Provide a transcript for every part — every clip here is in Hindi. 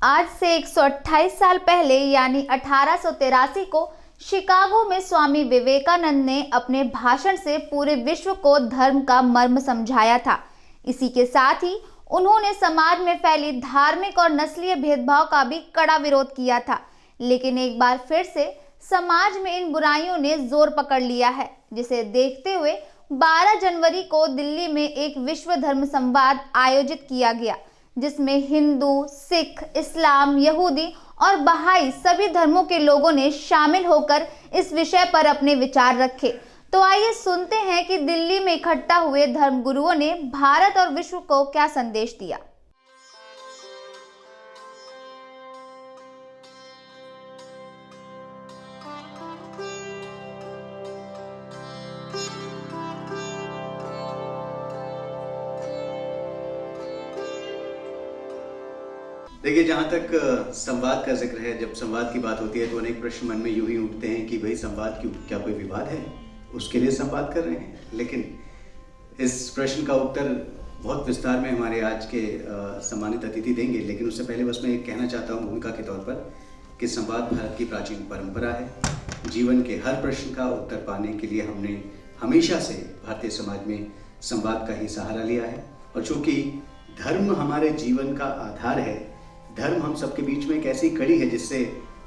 आज से 128 साल पहले यानी 1883 को शिकागो में स्वामी विवेकानंद ने अपने भाषण से पूरे विश्व को धर्म का मर्म समझाया था। इसी के साथ ही उन्होंने समाज में फैली धार्मिक और नस्लीय भेदभाव का भी कड़ा विरोध किया था। लेकिन एक बार फिर से समाज में इन बुराइयों ने जोर पकड़ लिया है, जिसे देखते हुए 12 जनवरी को दिल्ली में एक विश्व धर्म संवाद आयोजित किया गया, जिसमें हिंदू, सिख, इस्लाम, यहूदी और बहाई सभी धर्मों के लोगों ने शामिल होकर इस विषय पर अपने विचार रखे। तो आइए सुनते हैं कि दिल्ली में इकट्ठा हुए धर्मगुरुओं ने भारत और विश्व को क्या संदेश दिया। देखिए, जहाँ तक संवाद का जिक्र है, जब संवाद की बात होती है तो अनेक प्रश्न मन में यूं ही उठते हैं कि भाई संवाद क्यों, क्या कोई विवाद है, उसके लिए संवाद कर रहे हैं। लेकिन इस प्रश्न का उत्तर बहुत विस्तार में हमारे आज के सम्मानित अतिथि देंगे। लेकिन उससे पहले बस मैं एक कहना चाहता हूँ भूमिका के तौर पर कि संवाद भारत की प्राचीन परंपरा है। जीवन के हर प्रश्न का उत्तर पाने के लिए हमने हमेशा से भारतीय समाज में संवाद का ही सहारा लिया है। और चूँकि धर्म हमारे जीवन का आधार है, धर्म हम सबके बीच में एक ऐसी कड़ी है जिससे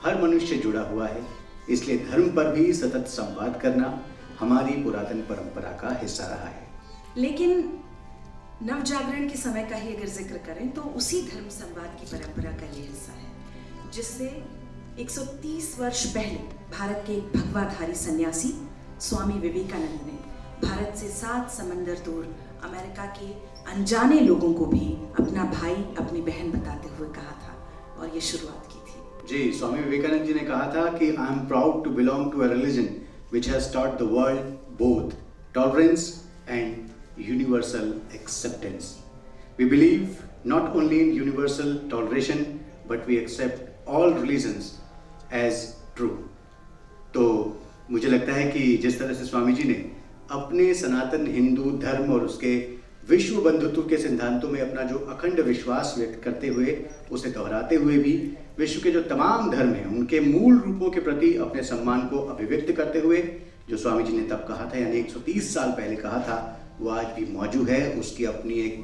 हर मनुष्य जुड़ा हुआ है, इसलिए धर्म पर भी सतत संवाद करना हमारी पुरातन परंपरा का हिस्सा रहा है। लेकिन नव जागरण के समय का ही अगर जिक्र करें तो उसी धर्म संवाद की परंपरा का ये हिस्सा है, जिससे 130 वर्ष पहले भारत के एक भगवाधारी सन्यासी स्वामी विवेकानंद ने भारत से 7 समंदर दूर अमेरिका के अनजाने लोगों को भी अपना भाई, अपनी बहन बताते हुए कहा था और ये शुरुआत की थी। जी, स्वामी विवेकानंद जी ने कहा था कि I am proud to belong to a religion which has taught the world both tolerance and universal acceptance. We believe not only in universal toleration but we accept all religions as true. तो मुझे लगता है कि जिस तरह से स्वामी जी ने अपने सनातन हिंदू धर्म और उसके विश्व बंधुत्व के सिद्धांतों में अपना जो अखंड विश्वास व्यक्त करते हुए, उसे दोहराते हुए भी विश्व के जो तमाम धर्म हैं उनके मूल रूपों के प्रति अपने सम्मान को अभिव्यक्त करते हुए, जो स्वामी जी ने तब कहा था यानी 130 साल पहले कहा था, वो आज भी मौजूद है। उसकी अपनी एक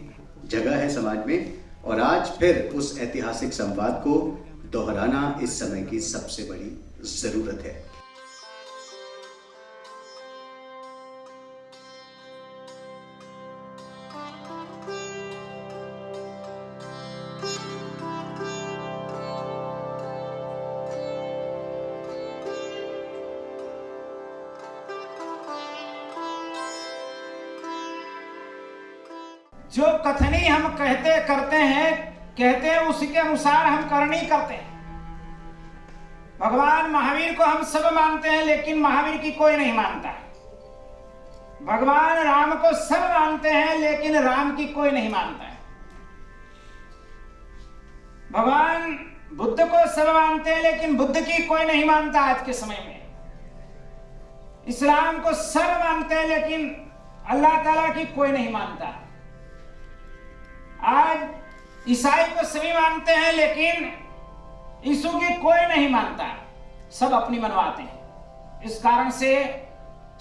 जगह है समाज में और आज फिर उस ऐतिहासिक संवाद को दोहराना इस समय की सबसे बड़ी जरूरत है। जो कथनी हम कहते हैं उसी के अनुसार हम करनी करते हैं। भगवान महावीर को हम सब मानते हैं, लेकिन महावीर की कोई नहीं मानता है। भगवान राम को सब मानते हैं, लेकिन राम की कोई नहीं मानता है। भगवान बुद्ध को सब मानते हैं, लेकिन बुद्ध की कोई नहीं मानता आज के समय में। इस्लाम को सब मानते हैं, लेकिन अल्लाह ताला की कोई नहीं मानता। आज ईसाई को सभी मानते हैं, लेकिन यीशु की कोई नहीं मानता। सब अपनी मनवाते हैं। इस कारण से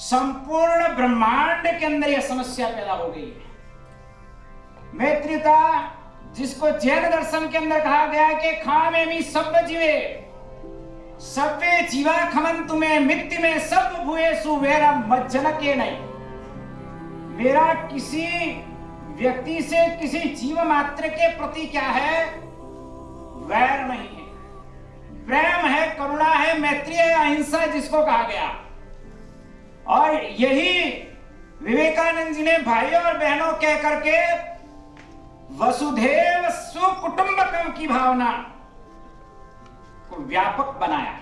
संपूर्ण ब्रह्मांड के अंदर यह समस्या पैदा हो गई है। मैत्रीता, जिसको जैन दर्शन के अंदर कहा गया कि खामे मी सब जीवे सभ्य जीवा खमन तुम्हें मित्ति में सब भुए सुवेरा मज्जन के नहीं। मेरा किसी व्यक्ति से, किसी जीव मात्र के प्रति क्या है? वैर नहीं है, प्रेम है, करुणा है, मैत्री है, अहिंसा जिसको कहा गया। और यही विवेकानंद जी ने भाइयों और बहनों कह करके वसुधैव सुकुटुंबकम की भावना को व्यापक बनाया।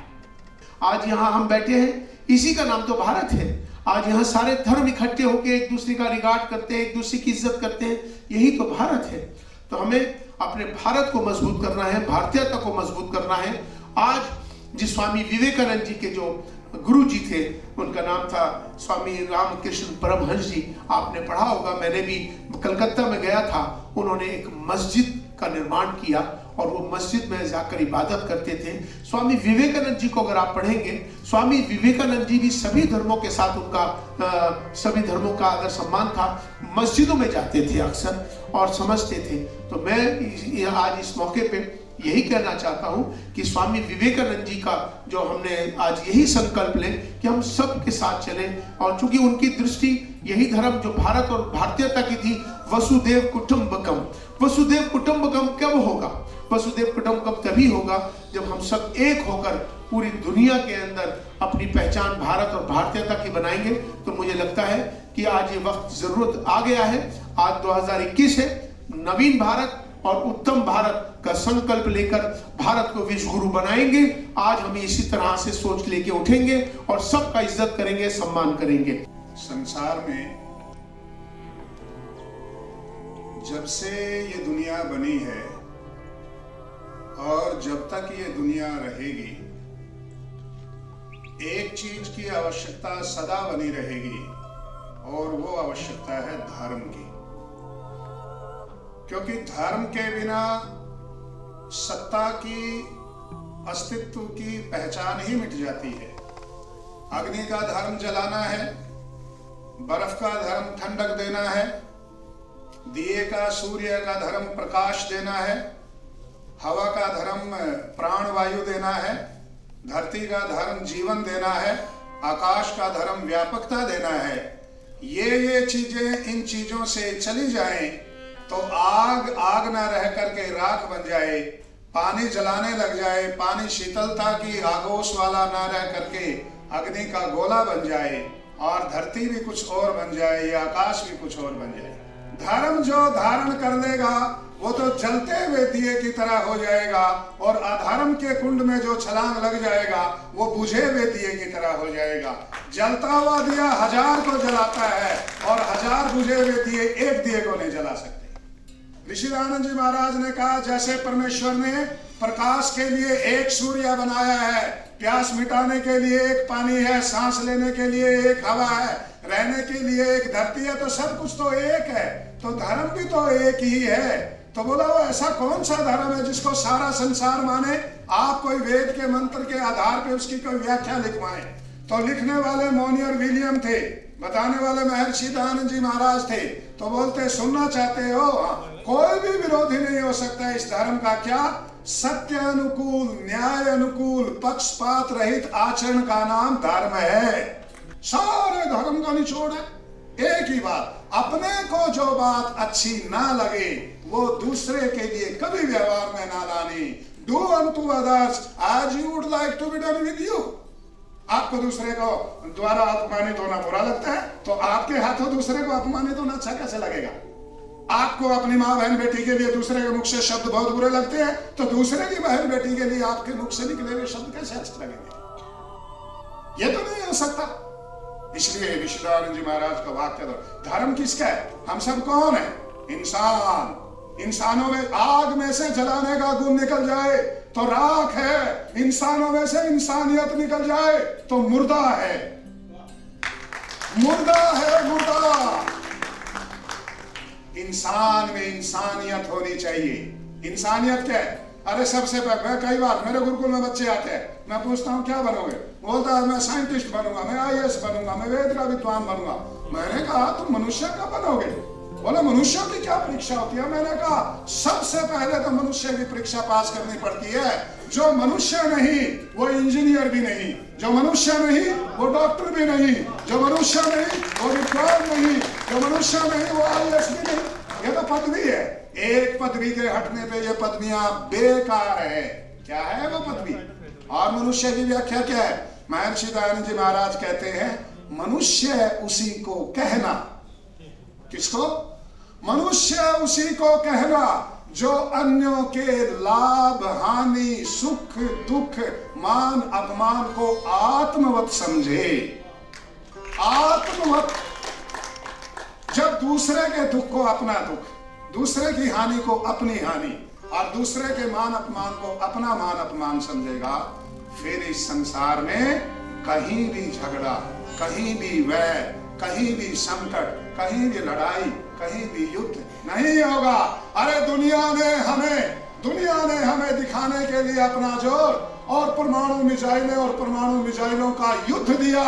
आज यहाँ हम बैठे हैं, इसी का नाम तो भारत है। आज यहाँ सारे धर्म इकट्ठे होकर एक दूसरे का रिगार्ड करते हैं, एक दूसरे की इज्जत करते हैं, यही तो भारत है। तो हमें अपने भारत को मजबूत करना है, भारतीयता को मजबूत करना है। आज जिस स्वामी विवेकानंद जी के जो गुरु जी थे, उनका नाम था स्वामी रामकृष्ण परमहंस जी। आपने पढ़ा होगा, मैंने भी कलकत्ता में गया था। उन्होंने एक मस्जिद का निर्माण किया और वो मस्जिद में जाकर इबादत करते थे। स्वामी विवेकानंद जी को अगर आप पढ़ेंगे, स्वामी विवेकानंद जी भी सभी धर्मों के साथ उनका सभी धर्मों का आदर सम्मान था। मस्जिदों में जाते थे अक्सर और समझते थे। तो मैं आज इस मौके पे यही कहना चाहता हूं कि स्वामी विवेकानंद जी का जो हमने आज यही संकल्प लें कि हम सब के साथ चलें। और चूंकि उनकी दृष्टि यही धर्म जो भारत और भारतीयता की थी, वसुदेव कुटुंबकम। वसुदेव कुटुंबकम कब होगा? वसुदेव कुटुंबकम तभी होगा जब हम सब एक होकर पूरी दुनिया के अंदर अपनी पहचान भारत और भारतीयता की बनाएंगे। तो मुझे लगता है कि आज ये वक्त जरूरत आ गया है। आज 2021 है, नवीन भारत और उत्तम भारत का संकल्प लेकर भारत को विश्व गुरु बनाएंगे। आज हम इसी तरह से सोच लेके उठेंगे और सबका इज्जत करेंगे, सम्मान करेंगे। संसार में जब से ये दुनिया बनी है और जब तक ये दुनिया रहेगी, एक चीज की आवश्यकता सदा बनी रहेगी और वो आवश्यकता है धर्म की। क्योंकि धर्म के बिना सत्ता की, अस्तित्व की पहचान ही मिट जाती है। अग्नि का धर्म जलाना है, बर्फ का धर्म ठंडक देना है, दिए का, सूर्य का धर्म प्रकाश देना है, हवा का धर्म प्राणवायु देना है, धरती का धर्म जीवन देना है, आकाश का धर्म व्यापकता देना है। ये चीजें, इन चीजों से चली जाएं तो आग ना रह करके राख बन जाए, पानी जलाने लग जाए, पानी शीतलता की आगोश वाला ना रह करके अग्नि का गोला बन जाए, और धरती भी कुछ और बन जाए, या आकाश भी कुछ और बन जाए। धर्म जो धारण कर लेगा वो तो जलते हुए दिए की तरह हो जाएगा, और अधर्म के कुंड में जो छलांग लग जाएगा वो बुझे हुए दिए की तरह हो जाएगा। जलता हुआ दिया 1000 को जलाता है और 1000 बुझे हुए दिए एक दिए को नहीं जला सकते। ऋषि दयानंद जी महाराज ने कहा, जैसे परमेश्वर ने प्रकाश के लिए एक सूर्य बनाया है, प्यास मिटाने के लिए एक पानी है, सांस लेने के लिए एक हवा है, रहने के लिए एक धरती है, तो सब कुछ तो एक है। तो धर्म भी तो एक ही है। तो बोला, वो ऐसा कौन सा धर्म है जिसको सारा संसार माने? आप कोई वेद के मंत्र के आधार पे उसकी कोई व्याख्या लिखवाएं। तो लिखने वाले मोनियर विलियम थे, बताने वाले महर्षि दयानंद जी महाराज थे। तो बोलते, सुनना चाहते हो? कोई भी विरोधी नहीं हो सकता इस धर्म का। क्या? सत्य अनुकूल, न्याय अनुकूल, पक्षपात रहित आचरण का नाम धर्म है। सारे धर्म का निचोड़ है एक ही बात, अपने को जो बात अच्छी ना लगे वो दूसरे के लिए कभी व्यवहार में ना लानी। Do unto others as you would like to be done with you. आपको दूसरे को द्वारा अपमानित होना बुरा लगता है, तो आपके हाथों दूसरे को अपमानित होना अच्छा कैसे लगेगा? आपको अपनी माँ बहन बेटी के लिए दूसरे के मुख से शब्द बहुत बुरे लगते हैं, तो दूसरे की बहन बेटी के लिए आपके मुख से निकले हुए शब्द कैसे अच्छे लगेंगे? ये तो नहीं हो सकता। इसलिए ऋषि दयानंद जी महाराज का वाक्य, धर्म किसका है? हम सब कौन है? इंसान। इंसानों में आग में से जलाने का गुण निकल जाए तो राख है, इंसानों में से इंसानियत निकल जाए तो मुर्दा है। मुर्दा है, मुर्दा। इंसान में इंसानियत होनी चाहिए। इंसानियत क्या है? अरे सबसे पहले, मैं कई बार मेरे गुरुकुल में बच्चे आते हैं, मैं पूछता हूँ क्या बनोगे? बोलता है मैं साइंटिस्ट बनूंगा, मैं IAS बनूंगा, मैं वेद का विद्वान बनूंगा। मैंने कहा तुम मनुष्य का बनोगे? बोले मनुष्यों की क्या परीक्षा होती है? मैंने कहा सबसे पहले तो मनुष्य की परीक्षा पास करनी पड़ती है। जो मनुष्य नहीं वो इंजीनियर भी नहीं, जो मनुष्य नहीं वो डॉक्टर भी नहीं, जो मनुष्य नहीं वो विद्वान नहीं, जो मनुष्य नहीं वो IAS भी नहीं। ये तो पदवी है। एक पदवी के हटने पे ये पदवियां बेकार है। क्या है वो पदवी? और मनुष्य की व्याख्या क्या है? महर्षि दयानंद जी महाराज कहते हैं, मनुष्य उसी को कहना। किसको? मनुष्य उसी को कहना जो अन्यों के लाभ, हानि, सुख, दुख, मान, अपमान को आत्मवत समझे। आत्मवत। जब दूसरे के दुख को अपना दुख, दूसरे की हानि को अपनी हानि, और दूसरे के मान अपमान को अपना मान अपमान समझेगा, फिर इस संसार में कहीं भी झगड़ा, कहीं भी वैर, कहीं भी संकट, कहीं भी लड़ाई कहीं भी युद्ध नहीं होगा। अरे दुनिया ने हमें दिखाने के लिए अपना जोर और परमाणु मिसाइलें और परमाणु मिसाइलों का युद्ध दिया।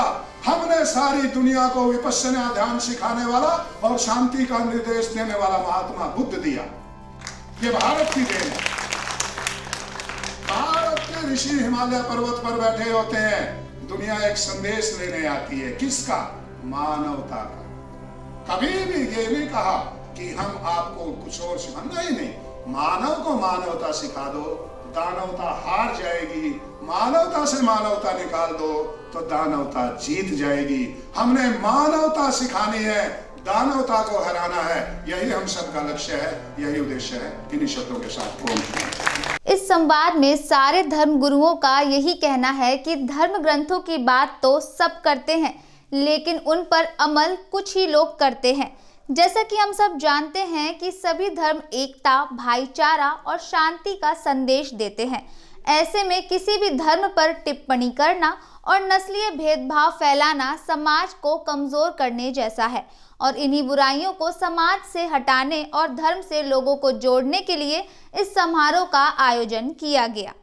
हमने सारी दुनिया को विपश्यना ध्यान सिखाने वाला और शांति का निर्देश देने वाला महात्मा बुद्ध दिया। ये भारत की देन है। भारत के ऋषि हिमालय पर्वत पर बैठे होते हैं, दुनिया एक संदेश लेने आती है। किसका? मानवता का। कभी भी ये नहीं कहा कि हम आपको कुछ और सिखाना ही नहीं। मानव को मानवता सिखा दो, दानवता हार जाएगी। मानवता से मानवता निकाल दो तो दानवता जीत जाएगी। हमने मानवता सिखानी है, दानवता को हराना है। यही हम सबका लक्ष्य है, यही उद्देश्य है। इन्हीं शब्दों के साथ पूर्ण। इस संवाद में सारे धर्म गुरुओं का यही कहना है कि धर्म ग्रंथों की बात तो सब करते हैं, लेकिन उन पर अमल कुछ ही लोग करते हैं। जैसा कि हम सब जानते हैं कि सभी धर्म एकता, भाईचारा और शांति का संदेश देते हैं। ऐसे में किसी भी धर्म पर टिप्पणी करना और नस्लीय भेदभाव फैलाना समाज को कमजोर करने जैसा है और इन्हीं बुराइयों को समाज से हटाने और धर्म से लोगों को जोड़ने के लिए इस समारोह का आयोजन किया गया।